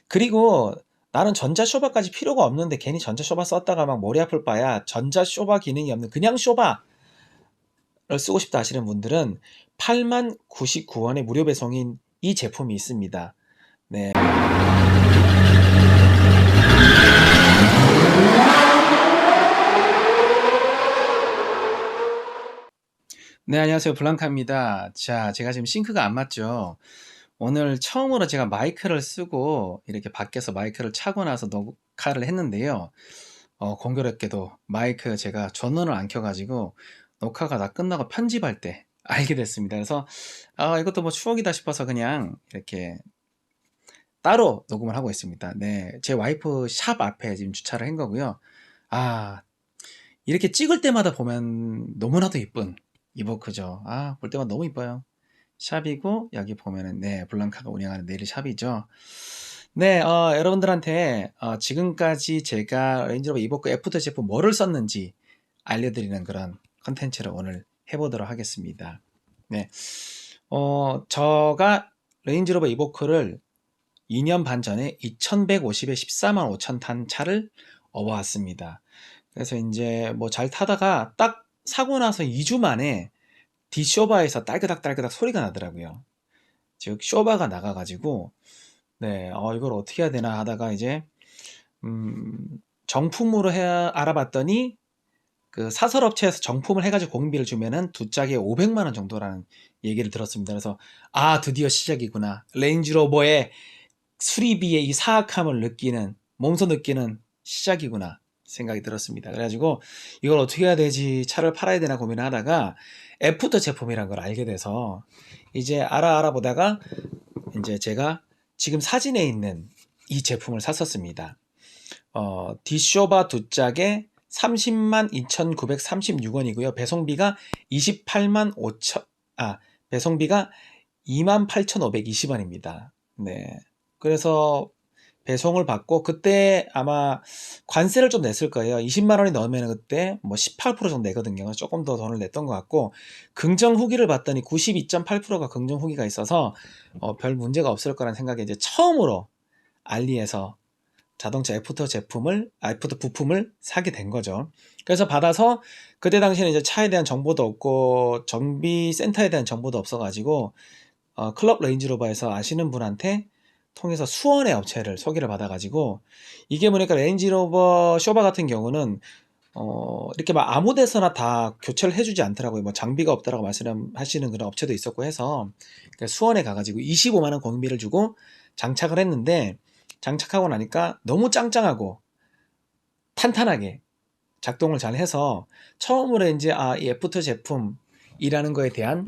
그리고 나는 전자쇼바까지 필요가 없는데 괜히 전자쇼바 썼다가 막 머리 아플 바야 전자쇼바 기능이 없는 그냥 쇼바를 쓰고 싶다 하시는 분들은 89,099원의 무료 배송인 이 제품이 있습니다. 네. 네, 안녕하세요. 블랑카입니다. 자, 제가 지금 싱크가 안 맞죠? 오늘 처음으로 제가 마이크를 쓰고 이렇게 밖에서 마이크를 차고 나서 녹화를 했는데요. 공교롭게도 마이크 제가 전원을 안 켜가지고 녹화가 다 끝나고 편집할 때 알게 됐습니다. 그래서 이것도 뭐 추억이다 싶어서 그냥 이렇게 따로 녹음을 하고 있습니다. 네, 제 와이프 샵 앞에 지금 주차를 한 거고요. 아, 이렇게 찍을 때마다 보면 너무나도 이쁜 이버크죠. 볼 때마다 너무 이뻐요. 샵이고 여기 보면은 네, 블랑카가 운영하는 네일 샵이죠. 네, 여러분들한테 지금까지 제가 레인지로버 이버크 애프터 제품 뭐를 썼는지 알려드리는 그런 컨텐츠를 오늘 해보도록 하겠습니다. 네, 제가 레인지로버 이버크를 2년 반 전에 2150에 14만 5천 탄 차를 얻어왔습니다. 그래서 이제 뭐 잘 타다가 딱 사고 나서 2주 만에 디쇼바에서 딸그닥 소리가 나더라고요. 즉 쇼바가 나가가지고 네, 이걸 어떻게 해야 되나 하다가 이제 정품으로 알아봤더니 그 사설업체에서 정품을 해가지고 공비를 주면은 두 짝에 500만 원 정도라는 얘기를 들었습니다. 그래서 드디어 시작이구나. 레인지로버의 수리비의 이 사악함을 몸소 느끼는 시작이구나 생각이 들었습니다. 그래가지고 이걸 어떻게 해야 되지, 차를 팔아야 되나 고민을 하다가 애프터 제품이라는 걸 알게 돼서 이제 알아보다가 이제 제가 지금 사진에 있는 이 제품을 샀었습니다. 디쇼바 두 짝에 30만 2,936원이고요. 배송비가 28만 5천, 배송비가 28,520원입니다. 네. 그래서 배송을 받고 그때 아마 관세를 좀 냈을 거예요. 20만 원이 넘으면 그때 뭐 18% 정도 내거든요. 조금 더 돈을 냈던 것 같고 긍정 후기를 봤더니 92.8%가 긍정 후기가 있어서 별 문제가 없을 거라는 생각에 이제 처음으로 알리에서 자동차 애프터 부품을 사게 된 거죠. 그래서 받아서 그때 당시에는 이제 차에 대한 정보도 없고 정비센터에 대한 정보도 없어가지고 클럽 레인지로버에서 아시는 분한테 통해서 수원의 업체를 소개를 받아가지고 이게 보니까 레인지로버 쇼바 같은 경우는 이렇게 막 아무 데서나 다 교체를 해주지 않더라고요. 뭐 장비가 없다라고 말씀하시는 그런 업체도 있었고 해서 수원에 가가지고 25만 원 공비를 주고 장착을 했는데 장착하고 나니까 너무 짱짱하고 탄탄하게 작동을 잘 해서 처음으로 이제 이 애프터 제품이라는 거에 대한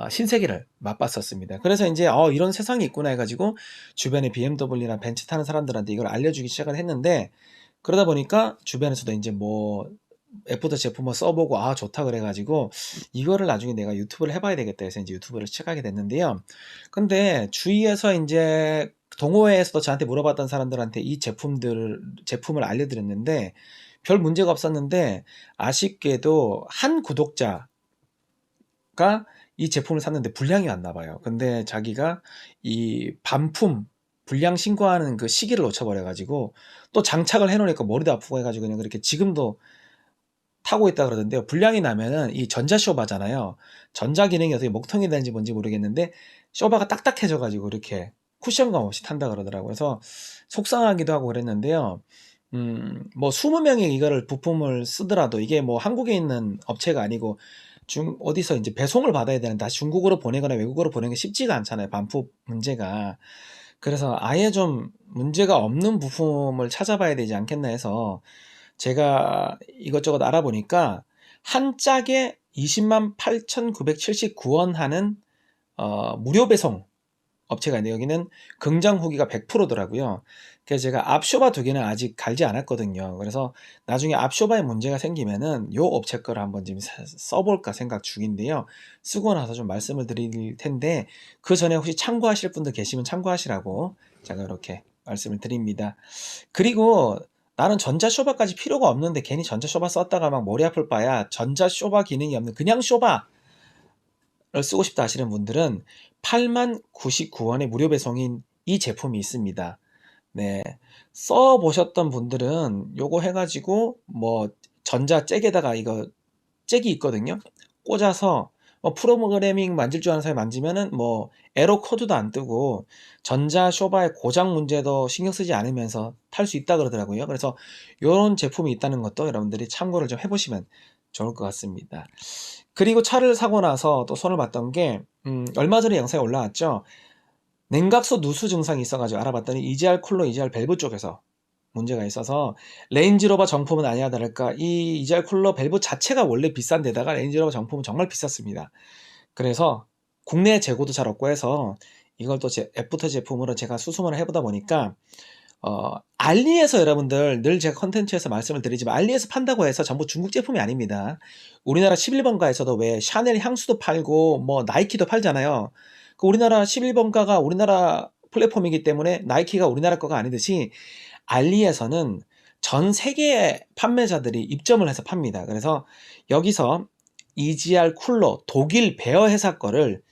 신세계를 맛봤었습니다. 그래서 이제 이런 세상이 있구나 해가지고 주변에 BMW나 벤츠 타는 사람들한테 이걸 알려주기 시작을 했는데 그러다 보니까 주변에서도 이제 뭐 애프터 제품을 써보고 좋다 그래가지고 이거를 나중에 내가 유튜브를 해봐야 되겠다 해서 이제 유튜브를 시작하게 됐는데요. 근데 주위에서 이제 동호회에서도 저한테 물어봤던 사람들한테 이 제품을 알려드렸는데 별 문제가 없었는데 아쉽게도 한 구독자가 이 제품을 샀는데 불량이 왔나 봐요. 근데 자기가 이 반품 불량 신고하는 그 시기를 놓쳐버려가지고 또 장착을 해놓으니까 머리도 아프고 해가지고 그냥 그렇게 지금도 타고 있다 그러던데요. 불량이 나면은 이 전자쇼바잖아요. 전자기능이 어떻게 목통이 되는지 뭔지 모르겠는데 쇼바가 딱딱해져가지고 이렇게 쿠션감 없이 탄다 그러더라고요. 그래서 속상하기도 하고 그랬는데요. 뭐 20명이 이거를 부품을 쓰더라도 이게 뭐 한국에 있는 업체가 아니고 어디서 이제 배송을 받아야 되는데 중국으로 보내거나 외국으로 보내는 게 쉽지가 않잖아요. 반품 문제가. 그래서 아예 좀 문제가 없는 부품을 찾아봐야 되지 않겠나 해서 제가 이것저것 알아보니까 한 짝에 20만 8,979원 하는 무료 배송 업체가 있는데 여기는 긍정 후기가 100%더라고요. 그래서 제가 앞쇼바 두 개는 아직 갈지 않았거든요. 그래서 나중에 앞쇼바에 문제가 생기면은 요 업체 거를 한번 지금 써볼까 생각 중인데요. 쓰고 나서 좀 말씀을 드릴 텐데 그 전에 혹시 참고하실 분들 계시면 참고하시라고 제가 이렇게 말씀을 드립니다. 그리고 나는 전자쇼바까지 필요가 없는데 괜히 전자쇼바 썼다가 막 머리 아플 바야 전자쇼바 기능이 없는 그냥 쇼바 쓰고 싶다 하시는 분들은 89,099원의 무료 배송인 이 제품이 있습니다. 네. 써 보셨던 분들은 요거 해가지고 뭐 전자 잭에다가 이거 잭이 있거든요. 꽂아서 프로그래밍 만질 줄 아는 사람이 만지면은 뭐 에러 코드도 안 뜨고 전자 쇼바의 고장 문제도 신경 쓰지 않으면서 탈 수 있다 그러더라고요. 그래서 요런 제품이 있다는 것도 여러분들이 참고를 좀 해보시면 좋을 것 같습니다. 그리고 차를 사고 나서 또 손을 봤던 게 얼마 전에 영상에 올라왔죠. 냉각수 누수 증상이 있어가지고 알아봤더니 EGR 쿨러, EGR 밸브 쪽에서 문제가 있어서 레인지로버 정품은 아니야 다를까 이 EGR 쿨러 밸브 자체가 원래 비싼 데다가 레인지로버 정품은 정말 비쌌습니다. 그래서 국내 재고도 잘 없고 해서 이걸 또 애프터 제품으로 제가 수소문을 해보다 보니까 알리에서 여러분들 늘 제가 컨텐츠에서 말씀을 드리지만 알리에서 판다고 해서 전부 중국 제품이 아닙니다. 우리나라 11번가에서도 왜 샤넬 향수도 팔고 뭐 나이키도 팔잖아요. 그 우리나라 11번가가 우리나라 플랫폼이기 때문에 나이키가 우리나라 거가 아니듯이 알리에서는 전 세계의 판매자들이 입점을 해서 팝니다. 그래서 여기서 EGR 쿨러 독일 베어 회사 거를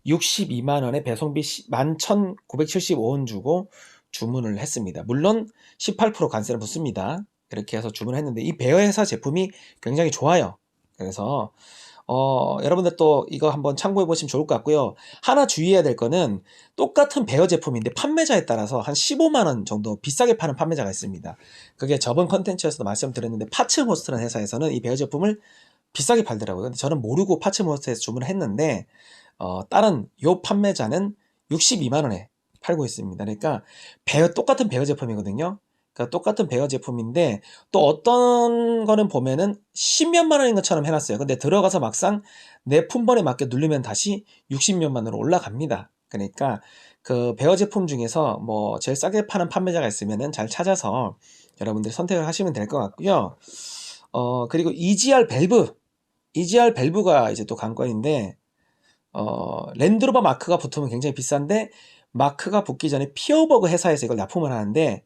62만원에 배송비 11,975원 주고 주문을 했습니다. 물론 18% 관세를 붙습니다. 그렇게 해서 주문을 했는데 이 베어 회사 제품이 굉장히 좋아요. 그래서 여러분들 또 이거 한번 참고해 보시면 좋을 것 같고요. 하나 주의해야 될 거는 똑같은 베어 제품인데 판매자에 따라서 한 15만원 정도 비싸게 파는 판매자가 있습니다. 그게 저번 컨텐츠에서도 말씀드렸는데 파츠모스트라는 회사에서는 이 베어 제품을 비싸게 팔더라고요. 근데 저는 모르고 파츠모스트에서 주문을 했는데 다른 요 판매자는 62만원에 팔고 있습니다. 그러니까 똑같은 베어 제품이거든요. 그러니까 똑같은 베어 제품인데 또 어떤 거는 보면은 10몇만 원인 것처럼 해놨어요. 근데 들어가서 막상 내 품번에 맞게 누르면 다시 60몇만 원으로 올라갑니다. 그러니까 그 베어 제품 중에서 뭐 제일 싸게 파는 판매자가 있으면은 잘 찾아서 여러분들이 선택을 하시면 될 것 같고요. 그리고 EGR 밸브가 이제 또 관건인데 랜드로버 마크가 붙으면 굉장히 비싼데 마크가 붙기 전에 피어버그 회사에서 이걸 납품을 하는데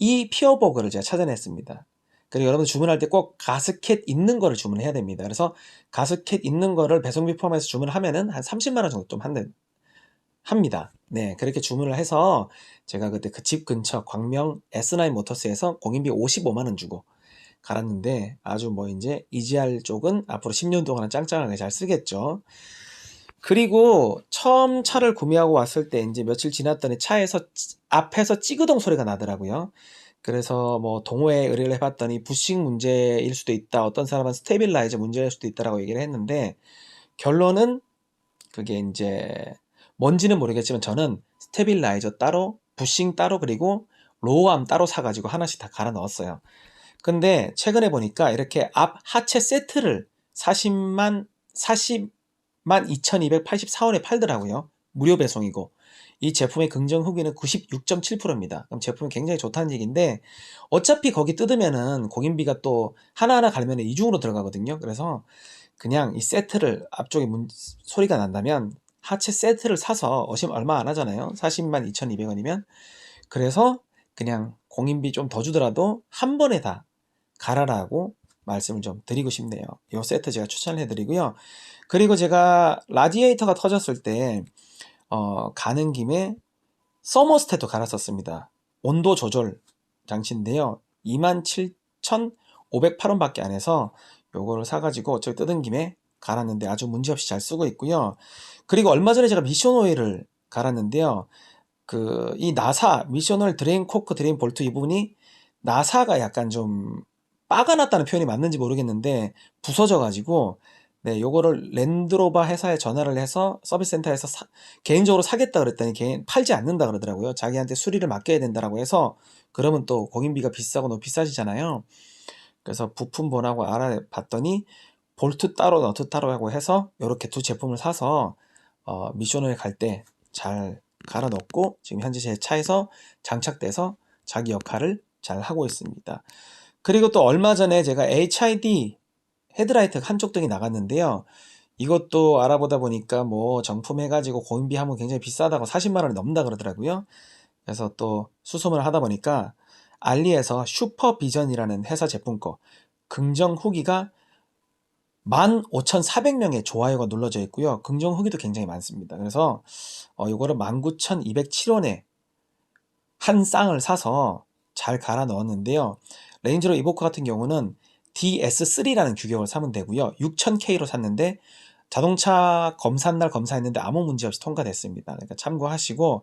이 피어버그를 제가 찾아냈습니다. 그리고 여러분 주문할 때 꼭 가스켓 있는 거를 주문해야 됩니다. 그래서 가스켓 있는 거를 배송비 포함해서 주문하면은 한 30만 원 정도 좀 합니다. 네, 그렇게 주문을 해서 제가 그때 그 집 근처 광명 S9 모터스에서 공인비 55만 원 주고 갈았는데 아주 뭐 이제 EGR 쪽은 앞으로 10년 동안은 짱짱하게 잘 쓰겠죠. 그리고 처음 차를 구매하고 왔을 때 이제 며칠 지났더니 차에서 앞에서 찌그덩 소리가 나더라고요. 그래서 뭐 동호회에 의뢰를 해봤더니 부식 문제일 수도 있다. 어떤 사람은 스테빌라이저 문제일 수도 있다라고 얘기를 했는데 결론은 그게 이제 뭔지는 모르겠지만 저는 스테빌라이저 따로, 부싱 따로 그리고 로우암 따로 사가지고 하나씩 다 갈아 넣었어요. 근데 최근에 보니까 이렇게 앞 하체 세트를 40만 2,284원에 팔더라고요. 무료 배송이고. 이 제품의 긍정 후기는 96.7%입니다. 그럼 제품이 굉장히 좋다는 얘기인데 어차피 거기 뜯으면은 공인비가 또 하나하나 갈면 이중으로 들어가거든요. 그래서 그냥 이 세트를 앞쪽에 소리가 난다면 하체 세트를 사서 얼마 안 하잖아요. 40만 2,200원이면. 그래서 그냥 공인비 좀 더 주더라도 한 번에 다 갈아라고 말씀을 좀 드리고 싶네요. 이 세트 제가 추천해 드리고요. 그리고 제가 라디에이터가 터졌을 때 가는 김에 서머스탯도 갈았었습니다. 온도 조절 장치인데요. 27,508원밖에 안 해서 요거를 사가지고 어차피 뜯은 김에 갈았는데 아주 문제없이 잘 쓰고 있고요. 그리고 얼마 전에 제가 미션 오일을 갈았는데요. 이 나사 미션 오일 드레인 코크 드레인 볼트 이 부분이 나사가 약간 좀 빠가 났다는 표현이 맞는지 모르겠는데 부서져 가지고 네, 요거를 랜드로버 회사에 전화를 해서 서비스 센터에서 개인적으로 사겠다 그랬더니 팔지 않는다 그러더라고요. 자기한테 수리를 맡겨야 된다라고 해서 그러면 또 공인비가 비싸고 너무 비싸지잖아요. 그래서 부품본하고 알아봤더니 볼트 따로 너트 따로 하고 해서 이렇게 두 제품을 사서 미션을 갈 때 잘 갈아 넣고 지금 현재 제 차에서 장착돼서 자기 역할을 잘 하고 있습니다. 그리고 또 얼마 전에 제가 HID 헤드라이트 한쪽 등이 나갔는데요. 이것도 알아보다 보니까 뭐 정품 해가지고 공인비 하면 굉장히 비싸다고 40만 원이 넘는다 그러더라고요. 그래서 또 수소문을 하다 보니까 알리에서 슈퍼비전이라는 회사 제품 거 긍정 후기가 15,400명의 좋아요가 눌러져 있고요. 긍정 후기도 굉장히 많습니다. 그래서 이거를 19,207원에 한 쌍을 사서 잘 갈아 넣었는데요. 레인지로버 이보크 같은 경우는 DS3라는 규격을 사면 되고요. 6000K로 샀는데 자동차 검사한 날 검사했는데 아무 문제 없이 통과됐습니다. 그러니까 참고하시고,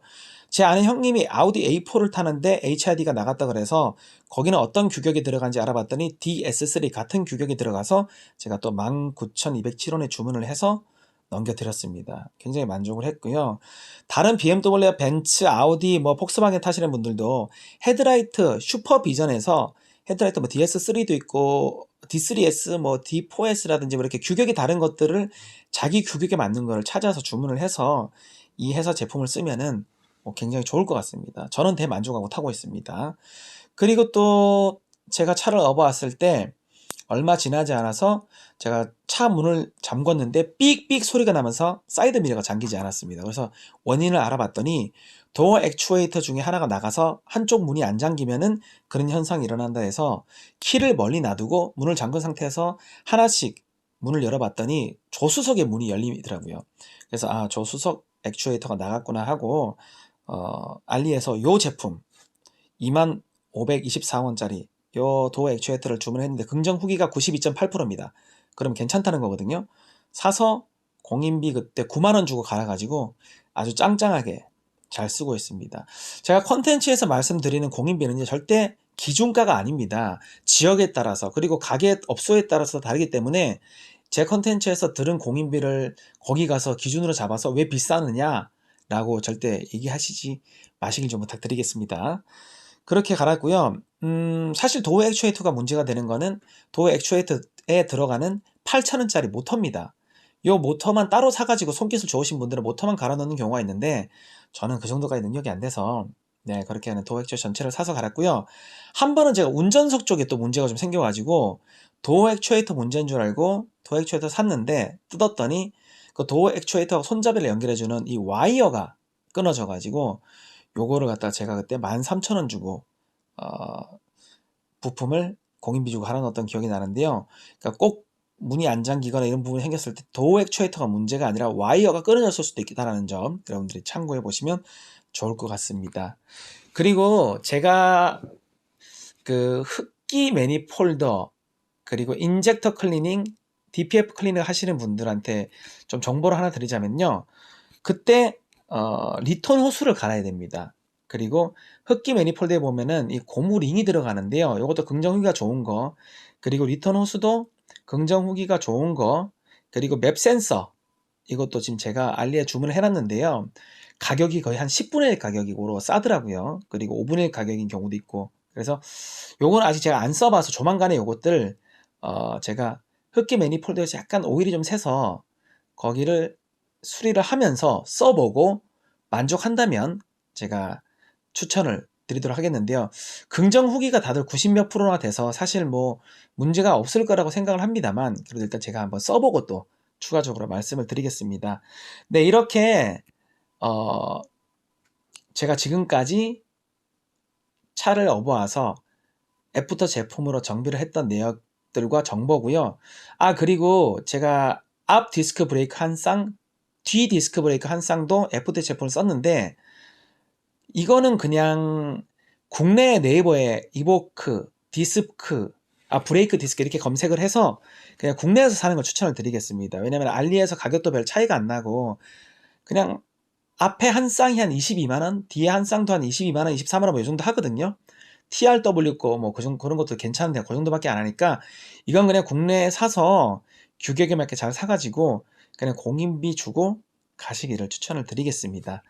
제 아는 형님이 아우디 A4를 타는데 HID가 나갔다 그래서 거기는 어떤 규격이 들어간지 알아봤더니 DS3 같은 규격이 들어가서 제가 또 19,207원에 주문을 해서 넘겨드렸습니다. 굉장히 만족을 했고요. 다른 BMW, 벤츠, 아우디, 뭐 폭스바겐 타시는 분들도 헤드라이트 슈퍼비전에서 헤드라이트 뭐 DS3도 있고 D3S, 뭐 D4S라든지 뭐 이렇게 규격이 다른 것들을 자기 규격에 맞는 거를 찾아서 주문을 해서 이 회사 제품을 쓰면은 굉장히 좋을 것 같습니다. 저는 대만족하고 타고 있습니다. 그리고 또 제가 차를 업어왔을 때 얼마 지나지 않아서 제가 차 문을 잠궜는데 삑삑 소리가 나면서 사이드 미러가 잠기지 않았습니다. 그래서 원인을 알아봤더니 도어 액추에이터 중에 하나가 나가서 한쪽 문이 안 잠기면은 그런 현상이 일어난다 해서 키를 멀리 놔두고 문을 잠근 상태에서 하나씩 문을 열어봤더니 조수석의 문이 열리더라고요. 그래서 아, 조수석 액추에이터가 나갔구나 하고 알리에서 요 제품 25,524원짜리 요 도어 액추에이터를 주문했는데 긍정 후기가 92.8%입니다. 그럼 괜찮다는 거거든요. 사서 공인비 그때 9만원 주고 갈아가지고 아주 짱짱하게 잘 쓰고 있습니다. 제가 컨텐츠에서 말씀드리는 공인비는 절대 기준가가 아닙니다. 지역에 따라서 그리고 가게 업소에 따라서 다르기 때문에 제 컨텐츠에서 들은 공인비를 거기 가서 기준으로 잡아서 왜 비싸느냐 라고 절대 얘기하시지 마시길 좀 부탁드리겠습니다. 그렇게 갈았고요. 사실 도어 액추에이터가 문제가 되는 거는 도어 액추에이터에 들어가는 8,000원짜리 모터입니다. 요 모터만 따로 사가지고 손기술 좋으신 분들은 모터만 갈아 넣는 경우가 있는데 저는 그 정도까지 능력이 안 돼서 네, 그렇게 하는 도어 액추에이터 전체를 사서 갈았고요. 한 번은 제가 운전석 쪽에 또 문제가 좀 생겨가지고 도어 액추에이터 문제인 줄 알고 도어 액추에이터 샀는데 뜯었더니 그 도어 액추에이터 손잡이를 연결해주는 이 와이어가 끊어져가지고 요거를 갖다 제가 그때 13,000원 주고 부품을 공인비 주고 갈아 넣었던 기억이 나는데요. 그러니까 꼭 문이 안 잠기거나 이런 부분이 생겼을 때 도어 액추에이터가 문제가 아니라 와이어가 끊어졌을 수도 있다는 점 여러분들이 참고해 보시면 좋을 것 같습니다. 그리고 제가 그 흡기 매니폴더 그리고 인젝터 클리닝, DPF 클리닝 하시는 분들한테 좀 정보를 하나 드리자면요. 그때 리턴 호스를 갈아야 됩니다. 그리고 흡기 매니폴드에 보면은 이 고무 링이 들어가는데요. 이것도 긍정 후기가 좋은 거, 그리고 리턴 호스도 긍정 후기가 좋은 거, 그리고 맵 센서 이것도 지금 제가 알리에 주문을 해놨는데요. 가격이 거의 한 10분의 1 가격이고 싸더라고요. 그리고 5분의 1 가격인 경우도 있고. 그래서 요건 아직 제가 안 써봐서 조만간에 요것들 제가 흡기 매니폴드에서 약간 오일이 좀 새서 거기를 수리를 하면서 써보고 만족한다면 제가 추천을 드리도록 하겠는데요. 긍정 후기가 다들 90몇 프로나 돼서 사실 뭐 문제가 없을 거라고 생각을 합니다만 그래도 일단 제가 한번 써보고 또 추가적으로 말씀을 드리겠습니다. 네, 이렇게 제가 지금까지 차를 업어와서 애프터 제품으로 정비를 했던 내역들과 정보고요. 아, 그리고 제가 앞 디스크 브레이크 한 쌍, 뒤 디스크 브레이크 한 쌍도 애프터 제품을 썼는데 이거는 그냥 국내 네이버에 이보크, 디스크, 브레이크 디스크 이렇게 검색을 해서 그냥 국내에서 사는 걸 추천을 드리겠습니다. 왜냐면 알리에서 가격도 별 차이가 안 나고 그냥 앞에 한 쌍이 한 22만원, 뒤에 한 쌍도 한 22만원, 23만원 뭐 이 정도 하거든요. TRW 거 뭐 그런 것도 괜찮은데 그 정도밖에 안 하니까 이건 그냥 국내에 사서 규격에 맞게 잘 사가지고 그냥 공인비 주고 가시기를 추천을 드리겠습니다.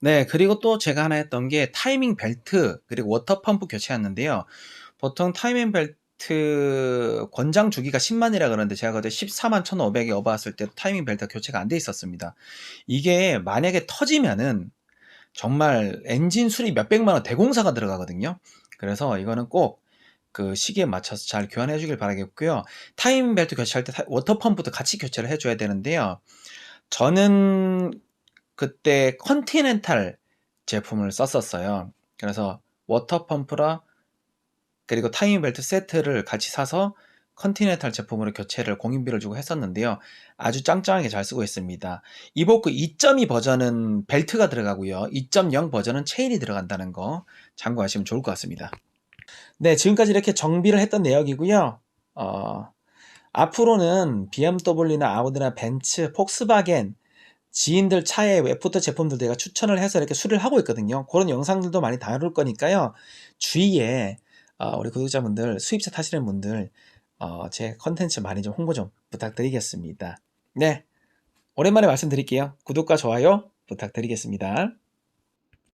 네, 그리고 또 제가 하나 했던 게 타이밍 벨트 그리고 워터 펌프 교체였는데요. 보통 타이밍 벨트 권장 주기가 10만이라 그러는데 제가 그때 14만 1,500에 업어왔을 때 타이밍 벨트가 교체가 안 돼 있었습니다. 이게 만약에 터지면은 정말 엔진 수리 몇백만 원 대공사가 들어가거든요. 그래서 이거는 꼭 그 시기에 맞춰서 잘 교환해 주길 바라겠고요. 타이밍 벨트 교체할 때 워터 펌프도 같이 교체를 해줘야 되는데요. 저는 그때 컨티넨탈 제품을 썼었어요. 그래서 워터 펌프랑 그리고 타이밍 벨트 세트를 같이 사서 컨티넨탈 제품으로 교체를 공인비를 주고 했었는데요. 아주 짱짱하게 잘 쓰고 있습니다. 이보크 2.2 버전은 벨트가 들어가고요. 2.0 버전은 체인이 들어간다는 거 참고하시면 좋을 것 같습니다. 네, 지금까지 이렇게 정비를 했던 내역이고요. 앞으로는 BMW나 아우디나 벤츠, 폭스바겐 지인들 차의 F부터 제품들 제가 추천을 해서 이렇게 수리를 하고 있거든요. 그런 영상들도 많이 다룰 거니까요. 주위에 우리 구독자분들, 수입차 타시는 분들 제 컨텐츠 많이 좀 홍보 좀 부탁드리겠습니다. 네, 오랜만에 말씀드릴게요. 구독과 좋아요 부탁드리겠습니다.